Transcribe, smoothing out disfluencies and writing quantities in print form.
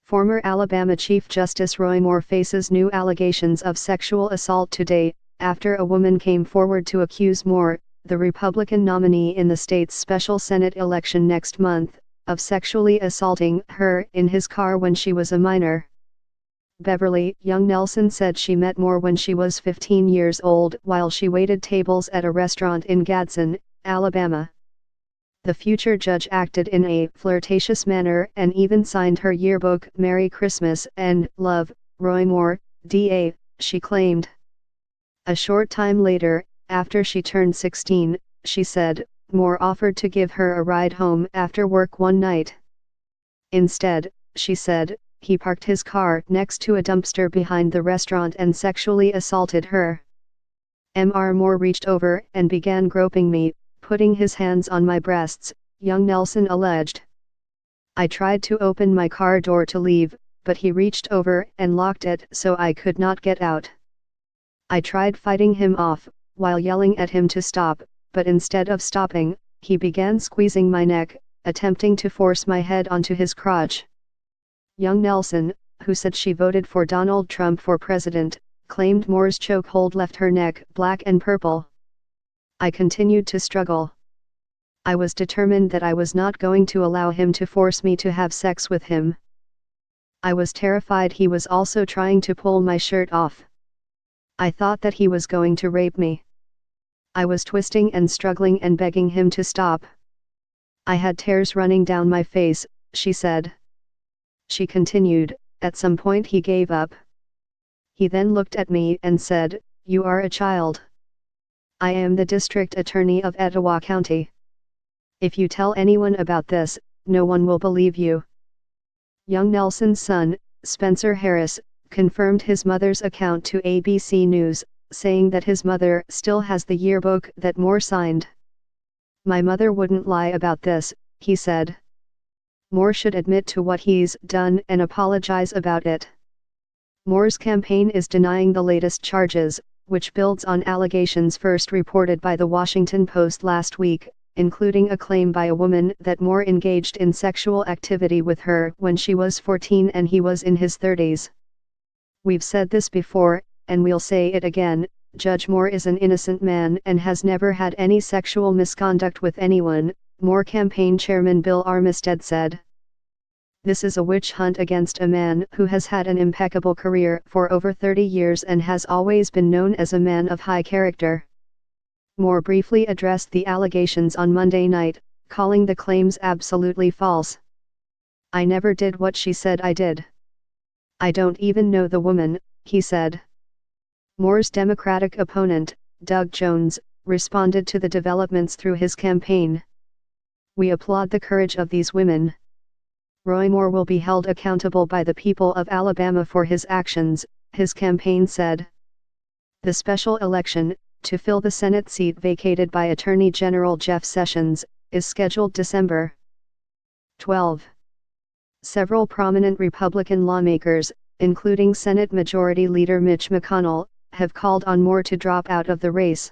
Former Alabama Chief Justice Roy Moore faces new allegations of sexual assault today, after a woman came forward to accuse Moore, the Republican nominee in the state's special Senate election next month, of sexually assaulting her in his car when she was a minor. Beverly Young Nelson said she met Moore when she was 15 years old while she waited tables at a restaurant in Gadsden, Alabama. The future judge acted in a flirtatious manner and even signed her yearbook "Merry Christmas and Love, Roy Moore, D.A., she claimed. A short time later, after she turned 16, she said, Moore offered to give her a ride home after work one night. Instead, she said, he parked his car next to a dumpster behind the restaurant and sexually assaulted her. Mr. Moore reached over and began groping me, putting his hands on my breasts, young Nelson alleged. I tried to open my car door to leave, but he reached over and locked it so I could not get out. I tried fighting him off, while yelling at him to stop, but instead of stopping, he began squeezing my neck, attempting to force my head onto his crotch. Young Nelson, who said she voted for Donald Trump for president, claimed Moore's chokehold left her neck black and purple. I continued to struggle. I was determined that I was not going to allow him to force me to have sex with him. I was terrified he was also trying to pull my shirt off. I thought that he was going to rape me. I was twisting and struggling and begging him to stop. I had tears running down my face, she said. She continued, at some point he gave up. He then looked at me and said, "You are a child. I am the district attorney of Etowah County. If you tell anyone about this, no one will believe you." Young Nelson's son, Spencer Harris, confirmed his mother's account to ABC News, saying that his mother still has the yearbook that Moore signed. "My mother wouldn't lie about this," he said. Moore should admit to what he's done and apologize about it. Moore's campaign is denying the latest charges, which builds on allegations first reported by the Washington Post last week, including a claim by a woman that Moore engaged in sexual activity with her when she was 14 and he was in his 30s. "We've said this before, and we'll say it again, Judge Moore is an innocent man and has never had any sexual misconduct with anyone," Moore campaign chairman Bill Armistead said. "This is a witch hunt against a man who has had an impeccable career for over 30 years and has always been known as a man of high character." Moore briefly addressed the allegations on Monday night, calling the claims absolutely false. "I never did what she said I did. I don't even know the woman," he said. Moore's Democratic opponent, Doug Jones, responded to the developments through his campaign. "We applaud the courage of these women. Roy Moore will be held accountable by the people of Alabama for his actions," his campaign said. The special election, to fill the Senate seat vacated by Attorney General Jeff Sessions, is scheduled December 12. Several prominent Republican lawmakers, including Senate Majority Leader Mitch McConnell, have called on Moore to drop out of the race.